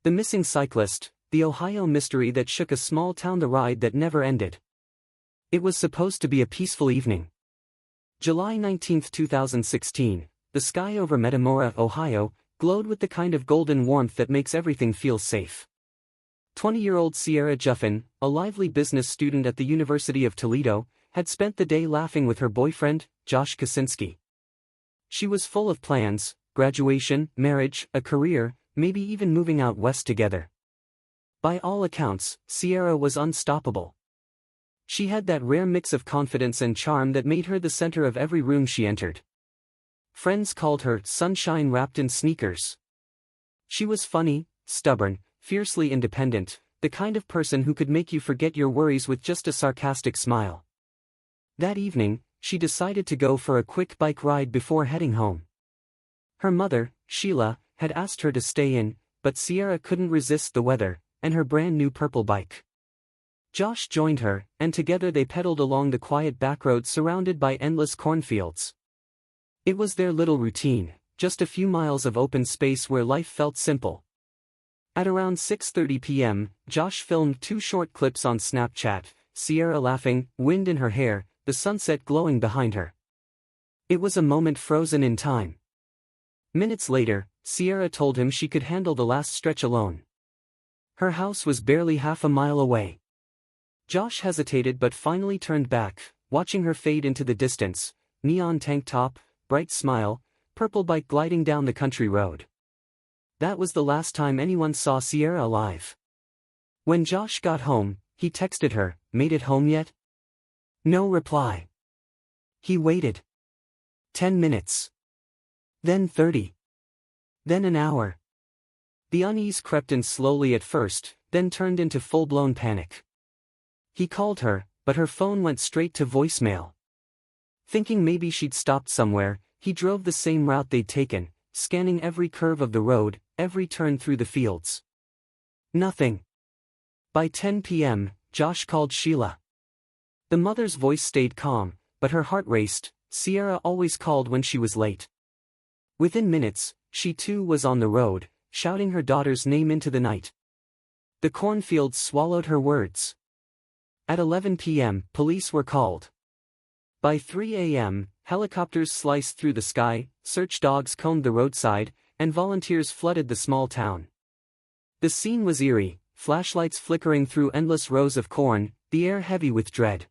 The missing cyclist, the Ohio mystery that shook a small town, the ride that never ended. It was supposed to be a peaceful evening. July 19, 2016, the sky over Metamora, Ohio, glowed with the kind of golden warmth that makes everything feel safe. 20-year-old Sierra Juffin, a lively business student at the University of Toledo, had spent the day laughing with her boyfriend, Josh Kaczynski. She was full of plans: graduation, marriage, a career, maybe even moving out west together. By all accounts, Sierra was unstoppable. She had that rare mix of confidence and charm that made her the center of every room she entered. Friends called her sunshine wrapped in sneakers. She was funny, stubborn, fiercely independent, the kind of person who could make you forget your worries with just a sarcastic smile. That evening, she decided to go for a quick bike ride before heading home. Her mother, Sheila, had asked her to stay in, but Sierra couldn't resist the weather and her brand new purple bike. Josh joined her, and together they pedaled along the quiet backroad surrounded by endless cornfields. It was their little routine, just a few miles of open space where life felt simple. At around 6:30 p.m., Josh filmed 2 short clips on Snapchat, Sierra laughing, wind in her hair, the sunset glowing behind her. It was a moment frozen in time. Minutes later, Sierra told him she could handle the last stretch alone. Her house was barely half a mile away. Josh hesitated but finally turned back, watching her fade into the distance, neon tank top, bright smile, purple bike gliding down the country road. That was the last time anyone saw Sierra alive. When Josh got home, he texted her, "Made it home yet?" No reply. He waited. 10 minutes. Then 30. Then an hour. The unease crept in slowly at first, then turned into full-blown panic. He called her, but her phone went straight to voicemail. Thinking maybe she'd stopped somewhere, he drove the same route they'd taken, scanning every curve of the road, every turn through the fields. Nothing. By 10 p.m., Josh called Sheila. The mother's voice stayed calm, but her heart raced. Sierra always called when she was late. Within minutes, she too was on the road, shouting her daughter's name into the night. The cornfields swallowed her words. At 11 p.m., police were called. By 3 a.m., helicopters sliced through the sky, search dogs combed the roadside, and volunteers flooded the small town. The scene was eerie, flashlights flickering through endless rows of corn, the air heavy with dread.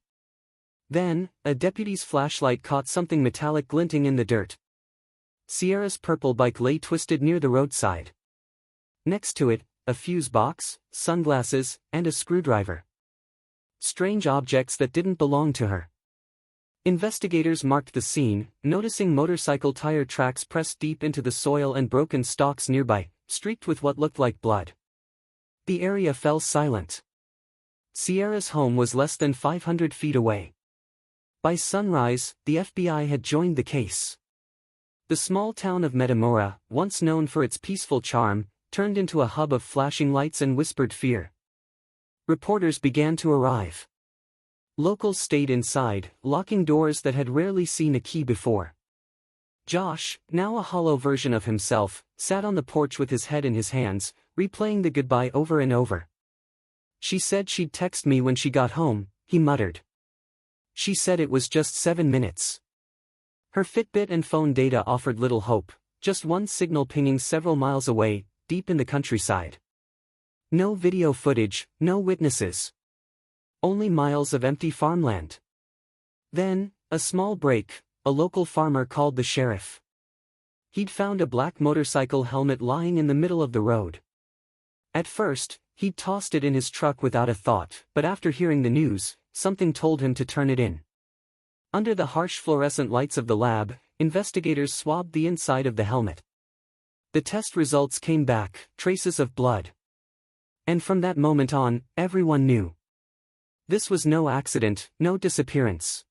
Then, a deputy's flashlight caught something metallic glinting in the dirt. Sierra's purple bike lay twisted near the roadside. Next to it, a fuse box, sunglasses, and a screwdriver. Strange objects that didn't belong to her. Investigators marked the scene, noticing motorcycle tire tracks pressed deep into the soil and broken stalks nearby, streaked with what looked like blood. The area fell silent. Sierra's home was less than 500 feet away. By sunrise, the FBI had joined the case. The small town of Metamora, once known for its peaceful charm, turned into a hub of flashing lights and whispered fear. Reporters began to arrive. Locals stayed inside, locking doors that had rarely seen a key before. Josh, now a hollow version of himself, sat on the porch with his head in his hands, replaying the goodbye over and over. "She said she'd text me when she got home," he muttered. "She said it was just 7 minutes." Her Fitbit and phone data offered little hope, just one signal pinging several miles away, deep in the countryside. No video footage, no witnesses. Only miles of empty farmland. Then, a small break, a local farmer called the sheriff. He'd found a black motorcycle helmet lying in the middle of the road. At first, he'd tossed it in his truck without a thought, but after hearing the news, something told him to turn it in. Under the harsh fluorescent lights of the lab, investigators swabbed the inside of the helmet. The test results came back, traces of blood. And from that moment on, everyone knew. This was no accident, no disappearance.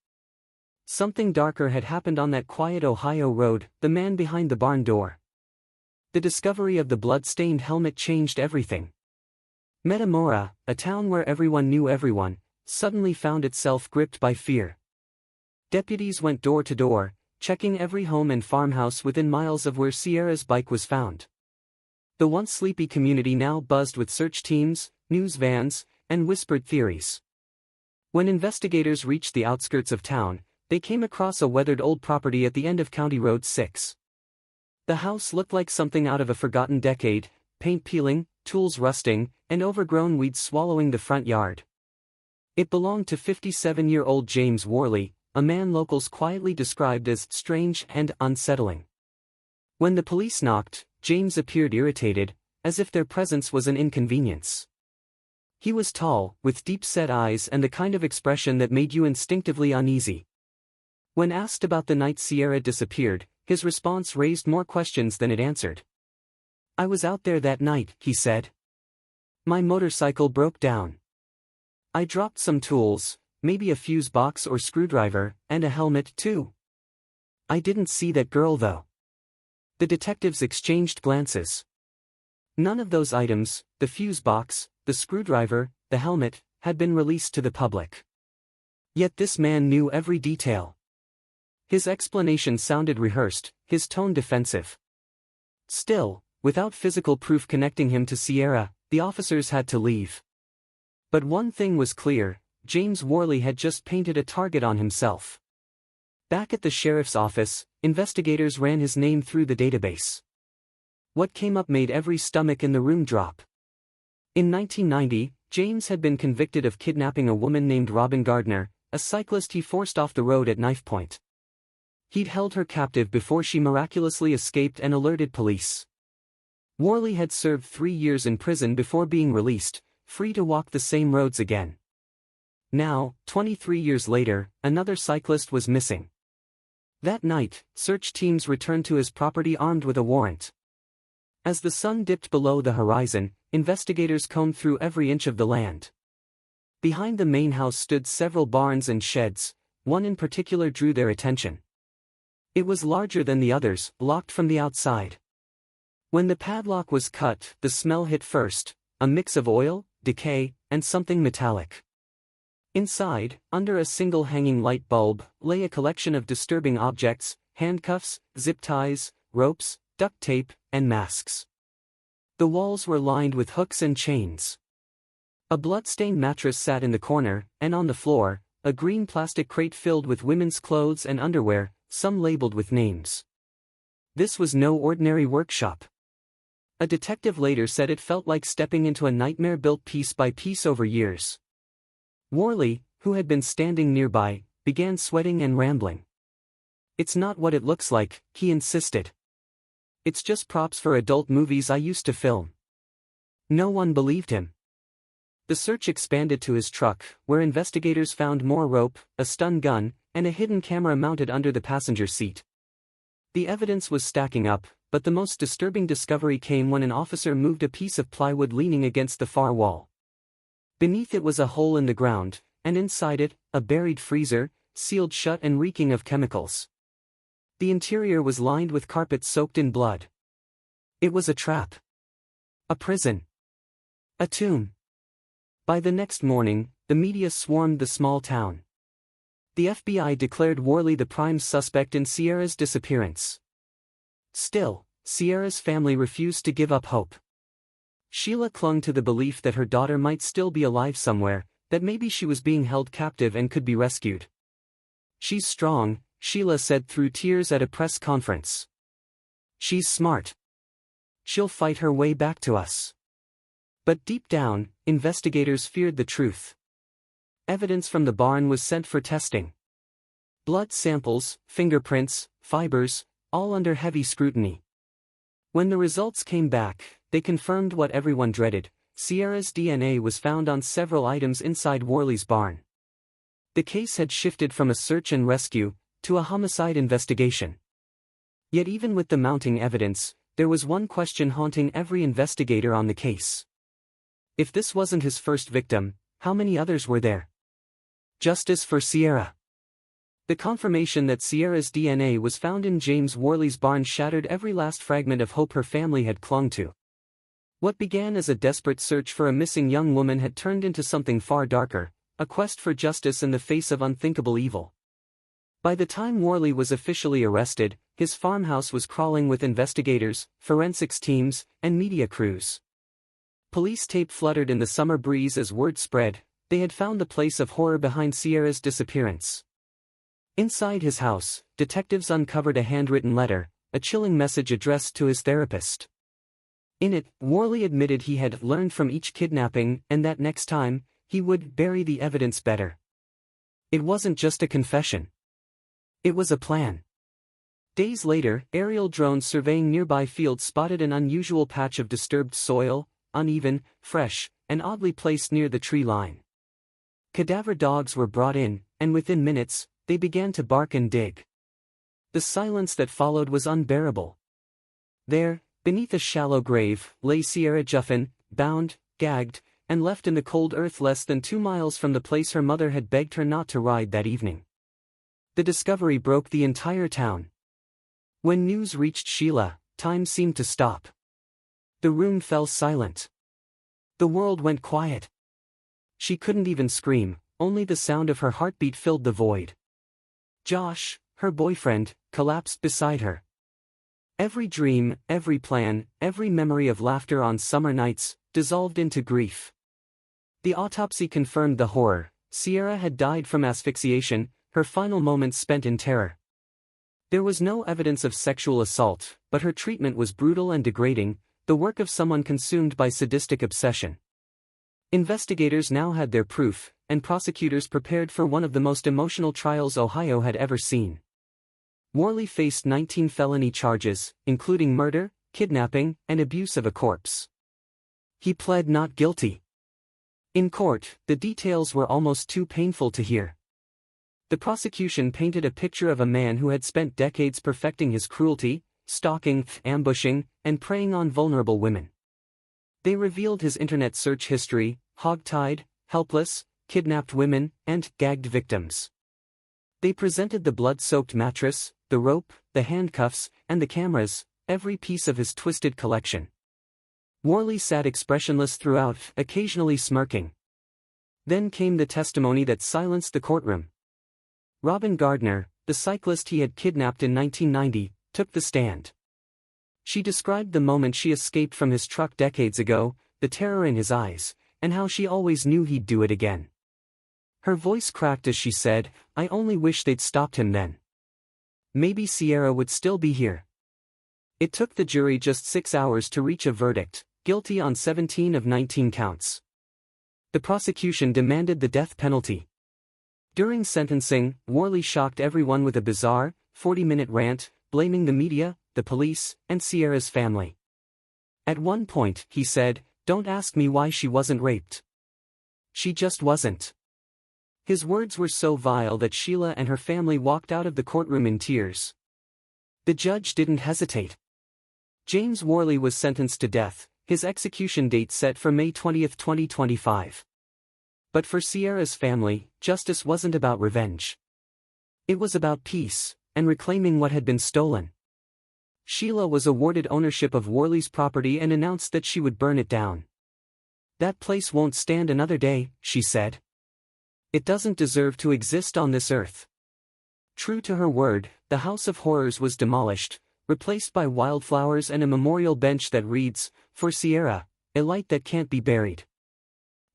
Something darker had happened on that quiet Ohio road, the man behind the barn door. The discovery of the blood-stained helmet changed everything. Metamora, a town where everyone knew everyone, suddenly found itself gripped by fear. Deputies went door to door, checking every home and farmhouse within miles of where Sierra's bike was found. The once sleepy community now buzzed with search teams, news vans, and whispered theories. When investigators reached the outskirts of town, they came across a weathered old property at the end of County Road 6. The house looked like something out of a forgotten decade, paint peeling, tools rusting, and overgrown weeds swallowing the front yard. It belonged to 57-year-old James Worley, a man locals quietly described as strange and unsettling. When the police knocked, James appeared irritated, as if their presence was an inconvenience. He was tall, with deep-set eyes and the kind of expression that made you instinctively uneasy. When asked about the night Sierra disappeared, his response raised more questions than it answered. "I was out there that night," he said. "My motorcycle broke down. I dropped some tools, maybe a fuse box or screwdriver, and a helmet too. I didn't see that girl though." The detectives exchanged glances. None of those items, the fuse box, the screwdriver, the helmet, had been released to the public. Yet this man knew every detail. His explanation sounded rehearsed, his tone defensive. Still, without physical proof connecting him to Sierra, the officers had to leave. But one thing was clear: James Worley had just painted a target on himself. Back at the sheriff's office, investigators ran his name through the database. What came up made every stomach in the room drop. In 1990, James had been convicted of kidnapping a woman named Robin Gardner, a cyclist he forced off the road at knife point. He'd held her captive before she miraculously escaped and alerted police. Worley had served 3 years in prison before being released, free to walk the same roads again. Now, 23 years later, another cyclist was missing. That night, search teams returned to his property armed with a warrant. As the sun dipped below the horizon, investigators combed through every inch of the land. Behind the main house stood several barns and sheds. One in particular drew their attention. It was larger than the others, locked from the outside. When the padlock was cut, the smell hit first, a mix of oil, decay, and something metallic. Inside, under a single hanging light bulb, lay a collection of disturbing objects: handcuffs, zip ties, ropes, duct tape, and masks. The walls were lined with hooks and chains. A blood-stained mattress sat in the corner, and on the floor, a green plastic crate filled with women's clothes and underwear, some labeled with names. This was no ordinary workshop. A detective later said it felt like stepping into a nightmare built piece by piece over years. Worley, who had been standing nearby, began sweating and rambling. "It's not what it looks like," he insisted. "It's just props for adult movies I used to film." No one believed him. The search expanded to his truck, where investigators found more rope, a stun gun, and a hidden camera mounted under the passenger seat. The evidence was stacking up, but the most disturbing discovery came when an officer moved a piece of plywood leaning against the far wall. Beneath it was a hole in the ground, and inside it, a buried freezer, sealed shut and reeking of chemicals. The interior was lined with carpet soaked in blood. It was a trap. A prison. A tomb. By the next morning, the media swarmed the small town. The FBI declared Worley the prime suspect in Sierra's disappearance. Still, Sierra's family refused to give up hope. Sheila clung to the belief that her daughter might still be alive somewhere, that maybe she was being held captive and could be rescued. "She's strong," Sheila said through tears at a press conference. "She's smart. She'll fight her way back to us." But deep down, investigators feared the truth. Evidence from the barn was sent for testing. Blood samples, fingerprints, fibers, all under heavy scrutiny. When the results came back, they confirmed what everyone dreaded: Sierra's DNA was found on several items inside Worley's barn. The case had shifted from a search and rescue to a homicide investigation. Yet even with the mounting evidence, there was one question haunting every investigator on the case. If this wasn't his first victim, how many others were there? Justice for Sierra. The confirmation that Sierra's DNA was found in James Worley's barn shattered every last fragment of hope her family had clung to. What began as a desperate search for a missing young woman had turned into something far darker, a quest for justice in the face of unthinkable evil. By the time Worley was officially arrested, his farmhouse was crawling with investigators, forensics teams, and media crews. Police tape fluttered in the summer breeze as word spread. They had found the place of horror behind Sierra's disappearance. Inside his house, detectives uncovered a handwritten letter, a chilling message addressed to his therapist. In it, Worley admitted he had learned from each kidnapping and that next time, he would bury the evidence better. It wasn't just a confession. It was a plan. Days later, aerial drones surveying nearby fields spotted an unusual patch of disturbed soil, uneven, fresh, and oddly placed near the tree line. Cadaver dogs were brought in, and within minutes, they began to bark and dig. The silence that followed was unbearable. There, beneath a shallow grave, lay Sierra Juffin, bound, gagged, and left in the cold earth less than 2 miles from the place her mother had begged her not to ride that evening. The discovery broke the entire town. When news reached Sheila, time seemed to stop. The room fell silent. The world went quiet. She couldn't even scream, only the sound of her heartbeat filled the void. Josh, her boyfriend, collapsed beside her. Every dream, every plan, every memory of laughter on summer nights, dissolved into grief. The autopsy confirmed the horror. Sierra had died from asphyxiation, her final moments spent in terror. There was no evidence of sexual assault, but her treatment was brutal and degrading, the work of someone consumed by sadistic obsession. Investigators now had their proof, and prosecutors prepared for one of the most emotional trials Ohio had ever seen. Worley faced 19 felony charges, including murder, kidnapping, and abuse of a corpse. He pled not guilty. In court, the details were almost too painful to hear. The prosecution painted a picture of a man who had spent decades perfecting his cruelty, stalking, ambushing, and preying on vulnerable women. They revealed his internet search history: hogtied, helpless, kidnapped women, and gagged victims. They presented the blood-soaked mattress, the rope, the handcuffs, and the cameras, every piece of his twisted collection. Worley sat expressionless throughout, occasionally smirking. Then came the testimony that silenced the courtroom. Robin Gardner, the cyclist he had kidnapped in 1990, took the stand. She described the moment she escaped from his truck decades ago, the terror in his eyes, and how she always knew he'd do it again. Her voice cracked as she said, "I only wish they'd stopped him then. Maybe Sierra would still be here." It took the jury just 6 hours to reach a verdict, guilty on 17 of 19 counts. The prosecution demanded the death penalty. During sentencing, Worley shocked everyone with a bizarre, 40-minute rant, blaming the media, the police, and Sierra's family. At one point, he said, "Don't ask me why she wasn't raped. She just wasn't." His words were so vile that Sheila and her family walked out of the courtroom in tears. The judge didn't hesitate. James Worley was sentenced to death, his execution date set for May 20, 2025. But for Sierra's family, justice wasn't about revenge. It was about peace, and reclaiming what had been stolen. Sheila was awarded ownership of Worley's property and announced that she would burn it down. "That place won't stand another day," she said. "It doesn't deserve to exist on this earth." True to her word, the House of Horrors was demolished, replaced by wildflowers and a memorial bench that reads, "For Sierra, a light that can't be buried."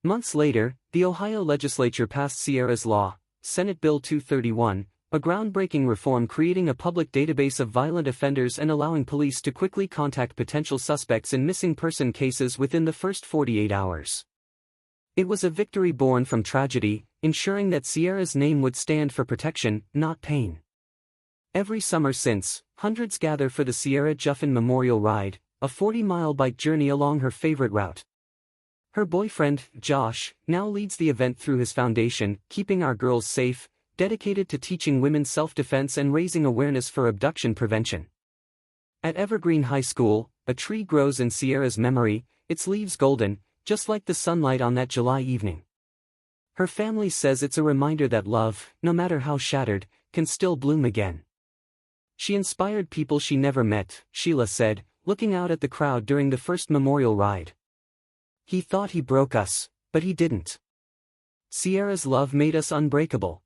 Months later, the Ohio legislature passed Sierra's Law, Senate Bill 231, a groundbreaking reform creating a public database of violent offenders and allowing police to quickly contact potential suspects in missing person cases within the first 48 hours. It was a victory born from tragedy, ensuring that Sierra's name would stand for protection, not pain. Every summer since, hundreds gather for the Sierra Juffin Memorial Ride, a 40-mile bike journey along her favorite route. Her boyfriend, Josh, now leads the event through his foundation, Keeping Our Girls Safe, dedicated to teaching women self-defense and raising awareness for abduction prevention. At Evergreen High School, a tree grows in Sierra's memory, its leaves golden, just like the sunlight on that July evening. Her family says it's a reminder that love, no matter how shattered, can still bloom again. "She inspired people she never met," Sheila said, looking out at the crowd during the first memorial ride. "He thought he broke us, but he didn't. Sierra's love made us unbreakable."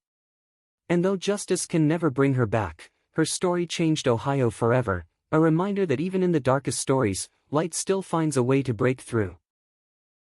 And though justice can never bring her back, Her story changed Ohio forever, a reminder that even in the darkest stories, light still finds a way to break through.